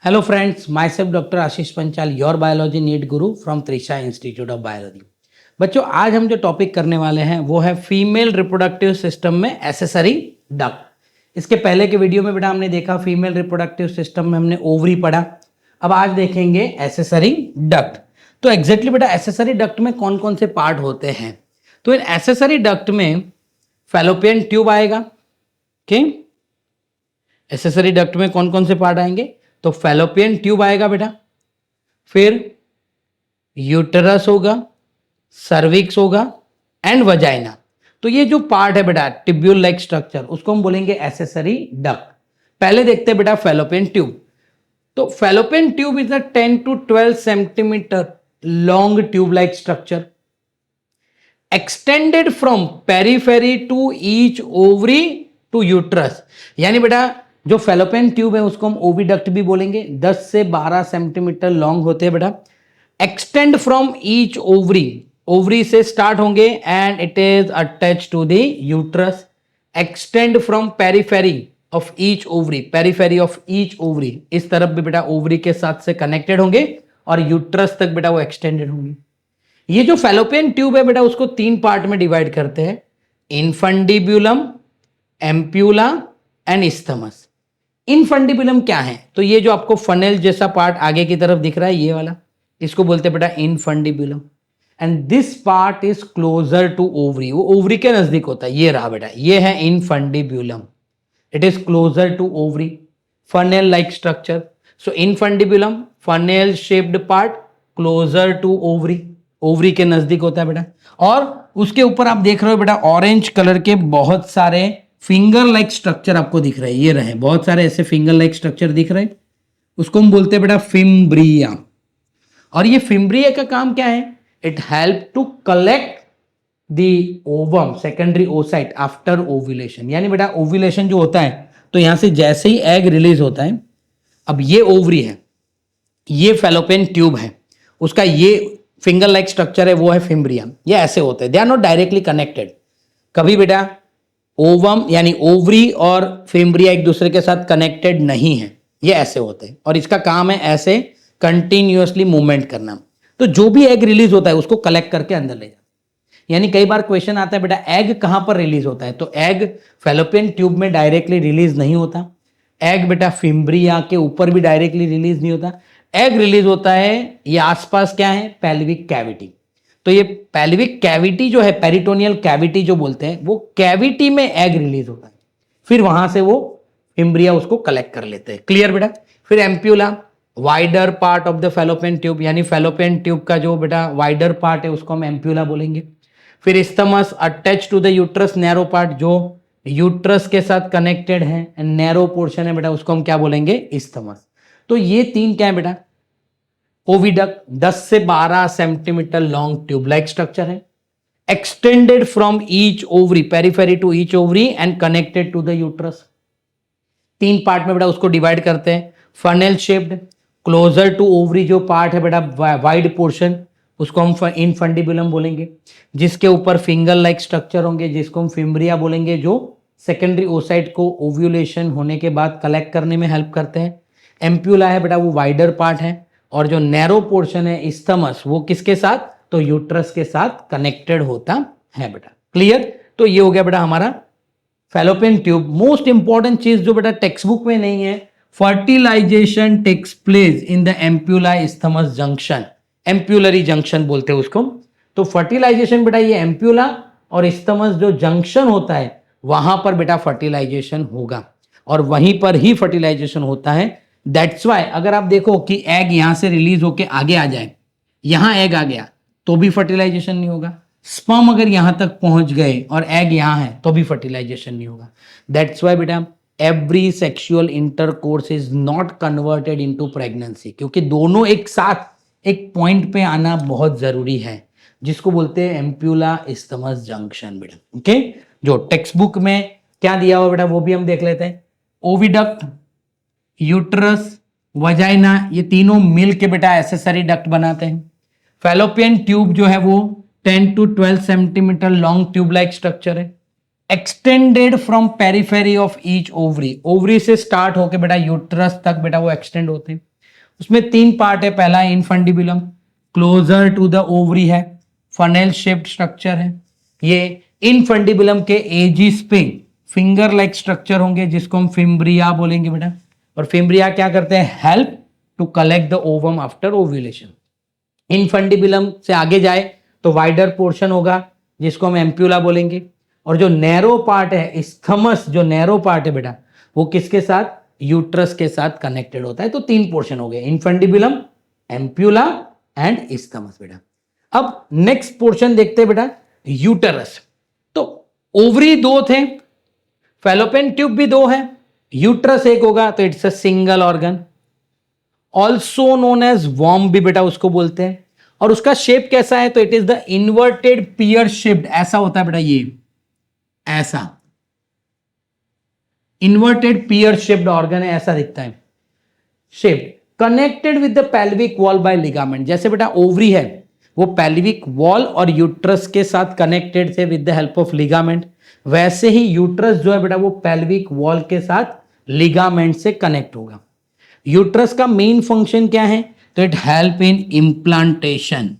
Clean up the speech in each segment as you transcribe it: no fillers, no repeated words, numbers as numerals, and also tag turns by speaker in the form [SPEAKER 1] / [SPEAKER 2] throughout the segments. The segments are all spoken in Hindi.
[SPEAKER 1] Hello friends, myself doctor Ashish Panchal, your biology NEET guru from Trisha institute of biology. बच्चों, आज हम जो टॉपिक करने वाले हैं वो है फीमेल रिप्रोडक्टिव सिस्टम में एसेसरी डक्ट। इसके पहले के वीडियो में बेटा हमने देखा फीमेल रिप्रोडक्टिव सिस्टम में हमने ओवरी पढ़ा। अब आज देखेंगे एसेसरी डक्ट। तो एग्जैक्टली बेटा एसेसरी डक्ट में कौन कौन से पार्ट होते हैं? तो इन एसेसरी डक्ट में फैलोपियन ट्यूब आएगा। ओके, एसेसरी डक्ट में कौन कौन से पार्ट आएंगे? तो फैलोपियन ट्यूब आएगा बेटा, फिर यूटरस होगा, सर्विक्स होगा एंड वजाइना। तो ये जो पार्ट है बेटा टिब्यूल लाइक स्ट्रक्चर, उसको हम बोलेंगे एसेसरी डक्ट। पहले देखते हैं बेटा फैलोपियन ट्यूब। तो fallopian tube is a 10 to 12 centimetre long tube like structure extended from periphery to each ovary to uterus. यानी बेटा जो फैलोपियन ट्यूब है उसको हम ओविडक्ट भी बोलेंगे। 10 से 12 सेंटीमीटर लॉन्ग होते हैं बेटा। Extend from each ovary, ovary से स्टार्ट होंगे and it is attach to the uterus. Extend from periphery of each ovary, periphery of each ovary, इस तरफ भी बेटा ओवरी के साथ से कनेक्टेड होंगे और यूट्रस तक बेटा वो एक्सटेंडेड होंगे। ये जो फैलोपियन ट्यूब है बेटा उसको 3 पार्ट में डिवाइड करते हैं, इनफंडिब्यूलम, एम्प्यूला एंड इस्थमस। इनफंडिबुलम क्या है? तो ये जो आपको फनेल जैसा पार्ट आगे की तरफ दिख रहा है ये वाला, इसको बोलते हैं बेटा infundibulum. And this part is closer to ovary, वो ओवरी के नजदीक होता है। ये रहा बेटा, ये है infundibulum, it is closer to ovary, funnel like structure. So infundibulum, funnel shaped part, closer to ovary, ovary के नजदीक होता है बेटा। और उसके ऊपर आप देख रहे हो बेटा ऑरेंज कलर के बहुत सारे फिंगर लाइक स्ट्रक्चर आपको दिख रहे हैं। ये रहे बहुत सारे ऐसे फिंगर लाइक स्ट्रक्चर दिख रहे हैं, उसको हम बोलते हैं बेटा फिम्ब्रिया। और ये फिम्ब्रिया का काम क्या है? It help to collect the ovum secondary oocyte after ovulation. यानी बेटा ओव्यूलेशन जो होता है तो यहां से जैसे ही एग रिलीज होता है, अब ये ओवरी है, ये फैलोपियन ट्यूब है, उसका ये फिंगर लाइक स्ट्रक्चर है वो है फिम्ब्रिया। ये ऐसे होते हैं, they are not directly connected. कभी बेटा ओवम यानी ओवरी और फिम्ब्रिया एक दूसरे के साथ कनेक्टेड नहीं है, ये ऐसे होते हैं। और इसका काम है ऐसे कंटिन्यूअसली मूवमेंट करना। तो जो भी एग रिलीज होता है उसको कलेक्ट करके अंदर ले जाता। यानी कई बार क्वेश्चन आता है बेटा एग कहां पर रिलीज होता है? तो एग फैलोपियन ट्यूब में डायरेक्टली रिलीज नहीं होता। एग बेटा फिम्ब्रिया के ऊपर भी डायरेक्टली रिलीज नहीं होता। एग रिलीज होता है ये आसपास क्या है? Pelvic cavity. तो ये पेल्विक कैविटी जो है, पेरिटोनियल कैविटी जो बोलते हैं, वो कैविटी में एग रिलीज होता है, फिर वहां से वो फिम्ब्रिया उसको कलेक्ट कर लेते हैं। क्लियर बेटा? फिर ampulla, wider part of the fallopian tube, यानी फैलोपियन ट्यूब का जो बेटा वाइडर पार्ट है उसको हम एम्प्यूला बोलेंगे। फिर isthmus, attach to the uterus, narrow part जो यूट्रस के साथ कनेक्टेड है, नैरो पोर्शन है बेटा, उसको हम क्या बोलेंगे? इस्थमस। तो ये 3 क्या है बेटा? ओविडक्ट 10 से 12 centimetre long tube like structure है, extended from each ovary, periphery to each ovary and connected to the uterus. 3 part में बेटा उसको डिवाइड करते हैं, funnel shaped, closer to ovary जो पार्ट है बेटा वाइड पोर्शन, उसको हम इनफंडिबुलम बोलेंगे, जिसके ऊपर फिंगर लाइक स्ट्रक्चर होंगे जिसको हम फिम्ब्रिया बोलेंगे, जो सेकेंडरी ओसाइट को ओव्यूलेशन होने के बाद कलेक्ट करने में हेल्प करते हैं। एम्प्यूला है बेटा वो वाइडर पार्ट है, और जो नैरो पोर्शन है इस्थमस, वो किसके साथ? तो यूट्रस के साथ कनेक्टेड होता है बेटा। क्लियर? तो ये हो गया बेटा हमारा फैलोपियन ट्यूब। मोस्ट इंपॉर्टेंट चीज जो बेटा टेक्स्ट बुक में नहीं है, fertilisation takes place in the ampulla isthmus junction, ampullary junction बोलते हैं उसको। तो फर्टिलाइजेशन बेटा ये एम्प्यूला और इस्थमस जो जंक्शन होता है वहां पर बेटा फर्टिलाइजेशन होगा, और वहीं पर ही फर्टिलाइजेशन होता है। दैट्स वाई अगर आप देखो कि एग यहां से रिलीज होके आगे आ जाए, यहां एग आ गया तो भी फर्टिलाइजेशन नहीं होगा। स्पर्म अगर यहां तक पहुंच गए और एग यहां है तो भी फर्टिलाइजेशन नहीं होगा। दैट्स वाई बेटा every sexual intercourse is not converted into pregnancy, क्योंकि दोनों एक साथ एक पॉइंट पे आना बहुत जरूरी है, जिसको बोलते हैं एम्प्यूला इस्थमस जंक्शन बेटा। ओके, जो टेक्स्ट बुक में क्या दिया हुआ बेटा वो भी हम देख लेते हैं। ओविडक्ट, यूट्रस, वजाइना, ये तीनों मिल के बेटा एसेसरी डक्ट बनाते हैं। फैलोपियन ट्यूब जो है वो 10 to 12 centimetre long tube like structure है, extended from periphery of each ovary, ovary से स्टार्ट होके बेटा यूट्रस तक बेटा वो एक्सटेंड होते हैं। उसमें 3 पार्ट है। पहला infundibulum, closer to the ovary है, फनेल शेप्ड स्ट्रक्चर है। ये इनफंडिबुलम के एजिस पे फिंगर लाइक स्ट्रक्चर होंगे जिसको हम फिम्ब्रिया बोलेंगे बेटा। और फिम्ब्रिया क्या करते हैं, help to collect the ovum after ovulation. Infundibulum से आगे जाए तो वाइडर पोर्शन होगा जिसको हम एम्प्यूला बोलेंगे। और जो नैरो पार्ट है, इस्थमस जो नैरो पार्ट है बेटा, वो किसके साथ, यूट्रस के साथ कनेक्टेड होता है। तो 3 पोर्शन हो गए, इनफंडिबुलम, एम्प्यूला एंड इस्थमस बेटा। अब नेक्स्ट पोर्शन देखते हैं बेटा, यूटरस। तो ओवरी 2 थे, फैलोपियन ट्यूब भी 2 है, यूट्रस 1 होगा, तो it's a single organ. Also known as वॉर्म भी बेटा उसको बोलते हैं। और उसका शेप कैसा है, तो it is the inverted pear shaped, ऐसा होता है बेटा, ये ऐसा इन्वर्टेड पियर शेप्ड ऑर्गन है, ऐसा दिखता है shape, connected with the pelvic wall bye ligament. जैसे बेटा ओवरी है वो पेल्विक वॉल और यूट्रस के साथ कनेक्टेड थे with the help of ligament, वैसे ही यूट्रस जो है बेटा वो पेल्विक वॉल के साथ लिगामेंट से कनेक्ट होगा। यूट्रस का मेन फंक्शन क्या है, तो it help in implantation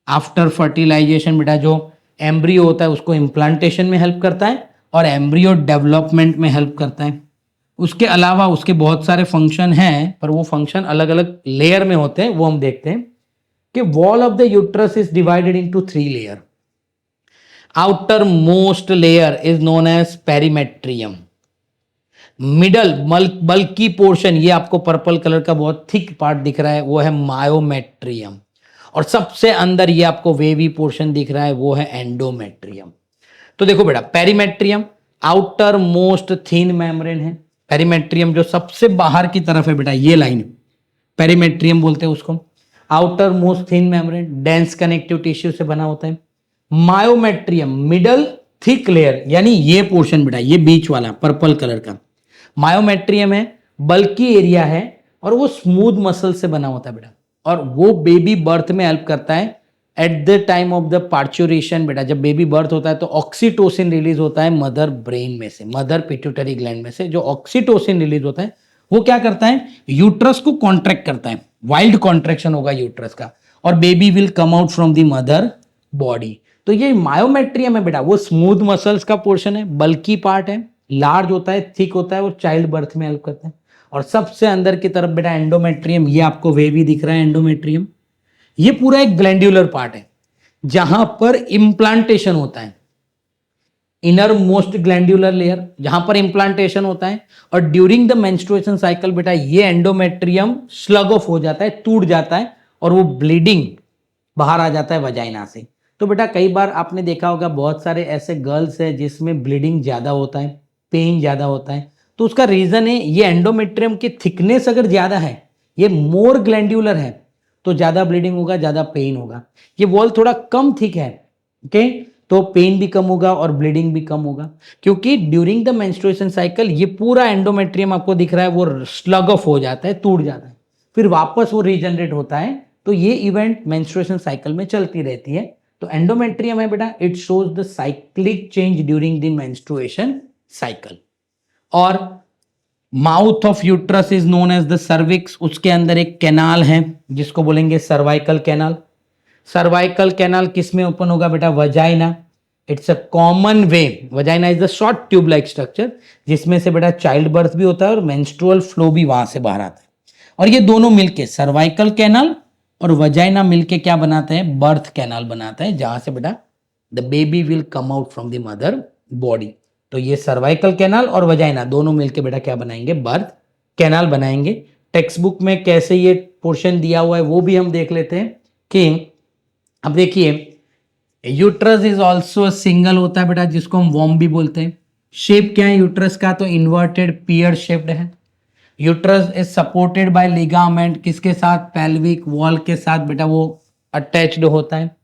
[SPEAKER 1] after fertilisation बेटा। जो एम्ब्रियो होता है उसको इम्प्लांटेशन में हेल्प करता है और एम्ब्रियो डेवलपमेंट में हेल्प करता है। उसके अलावा उसके बहुत सारे फंक्शन हैं, पर वो फंक्शन अलग अलग लेयर में होते हैं, वो हम देखते हैं कि wall of the uterus is divided into 3 layer. Outer most layer is known as perimetrium. Middle bulky portion, ये आपको पर्पल कलर का बहुत थिक पार्ट दिख रहा है, वो है मायोमेट्रियम। और सबसे अंदर ये आपको वेवी पोर्शन दिख रहा है, वो है एंडोमेट्रियम। तो देखो बेटा, perimetrium outer most thin membrane है। पेरीमेट्रियम जो सबसे बाहर की तरफ है बेटा, ये लाइन पेरीमेट्रियम बोलते हैं उसको। Outer most thin membrane dense connective tissue से बना होता है। मायोमेट्रियम मिडल थिक लेयर, यानी ये पोर्शन बेटा, ये बीच वाला पर्पल कलर का मायोमेट्रियम है, बल्कि एरिया है और वो स्मूथ मसल से बना होता है बेटा। और वो बेबी बर्थ में हेल्प करता है। At the time of the parturition बेटा, जब बेबी बर्थ होता है तो ऑक्सीटोसिन रिलीज होता है मदर ब्रेन में से, मदर पिट्यूटरी ग्लैंड में से। जो ऑक्सीटोसिन रिलीज होता है वो क्या करता है, यूट्रस को कॉन्ट्रैक्ट करता है, वाइल्ड कॉन्ट्रैक्शन होगा यूट्रस का, और baby will come out from the mother body. तो ये मायोमेट्रियम है बेटा, वो स्मूथ मसल्स का पोर्शन है, बल्कि पार्ट है, लार्ज होता है, थिक होता है और चाइल्ड बर्थ में हेल्प करता है। और सबसे अंदर की तरफ बेटा एंडोमेट्रियम, ये आपको वेवी दिख रहा है एंडोमेट्रियम। ये पूरा एक ग्लैंड्यूलर पार्ट है जहां पर इम्प्लांटेशन होता है, इनर मोस्ट ग्लैंड्यूलर लेयर जहां पर इम्प्लांटेशन होता है। और ड्यूरिंग द मेंस्ट्रुएशन साइकिल बेटा ये एंडोमेट्रियम स्लग ऑफ हो जाता है, टूट जाता है और वो ब्लीडिंग बाहर आ जाता है वजाइना से। तो बेटा कई बार आपने देखा होगा बहुत सारे ऐसे गर्ल्स है जिसमें ब्लीडिंग ज्यादा होता है, पेन ज्यादा होता है, तो उसका रीजन है ये एंडोमेट्रियम की थिकनेस अगर ज्यादा है, ये मोर ग्लैंड्यूलर है, तो ज्यादा ब्लीडिंग होगा, ज्यादा पेन होगा। ये वॉल थोड़ा कम थिक है, ओके, तो पेन भी कम होगा और ब्लीडिंग भी कम होगा। क्योंकि ड्यूरिंग द मेंस्ट्रुएशन साइकिल ये पूरा एंडोमेट्रियम आपको दिख रहा है वो स्लग ऑफ हो जाता है, टूट जाता है, फिर वापस वो रीजनरेट होता है। तो ये इवेंट मेंस्ट्रुएशन साइकिल में चलती रहती है। तो एंडोमेट्रियम है बेटा, it shows the cyclic change during the menstruation cycle. और mouth of uterus is known as the cervix, उसके अंदर एक कैनाल है जिसको बोलेंगे सर्वाइकल कैनाल। सर्वाइकल कैनाल किस में ओपन होगा बेटा, vagina. It's a common way, vagina is the short tube like structure जिसमें से बेटा चाइल्ड बर्थ भी होता है और मेंस्ट्रुअल फ्लो भी वहां से बाहर आता है। और ये दोनों मिलके सर्वाइकल कैनाल और वजाइना मिलके क्या बनाते हैं, बर्थ कैनाल बनाता है, जहां से बेटा the baby will come out from the mother body. तो ये सर्वाइकल कैनाल और वजाइना दोनों मिलके बेटा क्या बनाएंगे, बर्थ कैनाल बनाएंगे। टेक्स्ट बुक में कैसे ये पोर्शन दिया हुआ है वो भी हम देख लेते हैं कि अब देखिए यूट्रस इज ऑल्सो सिंगल होता है बेटा, जिसको हम वॉर्म भी बोलते हैं। शेप क्या है यूट्रस का, तो इन्वर्टेड पियर शेप्ड है। Uterus is supported by ligament, किसके साथ, पेल्विक वॉल के साथ बेटा वो अटैच्ड होता है।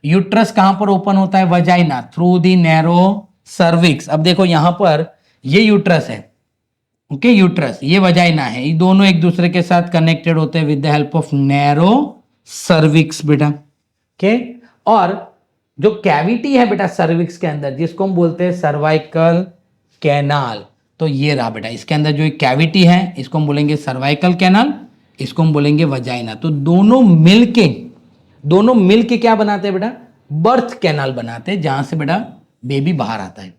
[SPEAKER 1] यूट्रस कहां पर ओपन होता है, vagina, through the narrow cervix. अब देखो यहां पर ये यूट्रस है, ओके, यूट्रस, ये वजाइना है, ये दोनों एक दूसरे के साथ कनेक्टेड होते हैं with the help of narrow cervix बेटा, ओके। और जो कैविटी है बेटा सर्विक्स के अंदर जिसको हम बोलते हैं सर्वाइकल कैनाल, तो ये रहा बेटा, इसके अंदर जो एक कैविटी है इसको हम बोलेंगे सर्वाइकल कैनाल। इसको हम बोलेंगे वजाइना। तो दोनों मिलके क्या बनाते हैं बेटा, बर्थ कैनाल बनाते हैं, जहां से बेटा बेबी बाहर आता है।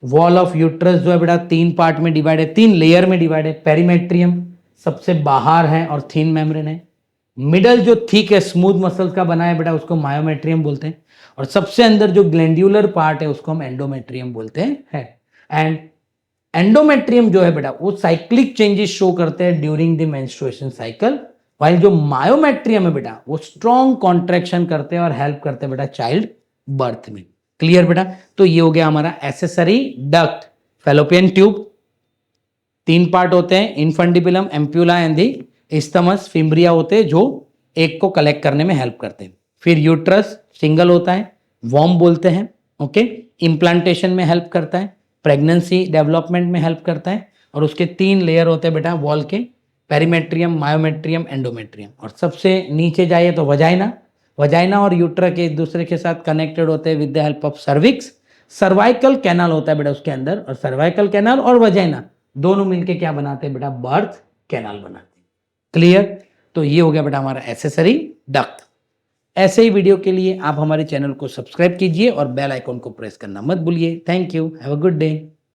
[SPEAKER 1] वॉल ऑफ यूट्रस जो है बेटा 3 पार्ट में डिवाइड है, 3 लेयर में डिवाइड है। पेरीमेट्रियम सबसे बाहर है और थिन मेम्ब्रेन है। मिडल जो थिक है स्मूथ मसल्स का बना है बेटा उसको मायोमेट्रियम बोलते हैं। और सबसे अंदर जो ग्लैंड्यूलर पार्ट है उसको हम एंडोमेट्रियम बोलते हैं। एंड एंडोमेट्रियम जो है बेटा वो साइक्लिक चेंजेस शो करते हैं during the menstruation cycle, while जो मायोमेट्रियम है बेटा वो स्ट्रॉन्ग कॉन्ट्रैक्शन करते हैं और हेल्प करते हैं बेटा चाइल्ड बर्थ में। क्लियर बेटा। तो ये हो गया हमारा accessory duct. Fallopian tube 3 part होते हैं, infundibulum, ampulla and the isthmus, fimbriae होते हैं जो एक को कलेक्ट करने में हेल्प करते हैं। फिर यूट्रस सिंगल होता है, वॉर्म बोलते हैं। ओके, इम्प्लांटेशन में हेल्प करता है, प्रेगनेंसी डेवलपमेंट में हेल्प करता है। और उसके 3 लेयर होते हैं बेटा वॉल के, पेरीमेट्रियम, मायोमेट्रियम, एंडोमेट्रियम। और सबसे नीचे जाइए तो वजाइना और यूट्रस के एक दूसरे के साथ कनेक्टेड होते हैं with the help of cervix. Cervical canal होता है बेटा उसके अंदर, और सर्वाइकल कैनाल और वजाइना दोनों मिलके क्या बनाते हैं बेटा, बर्थ कैनाल बनाते हैं। क्लियर। तो ये हो गया बेटा हमारा एसेसरी डक्ट। ऐसे ही वीडियो के लिए आप हमारे चैनल को सब्सक्राइब कीजिए और बेल आइकॉन को प्रेस करना मत भूलिए। Thank you, have a good day.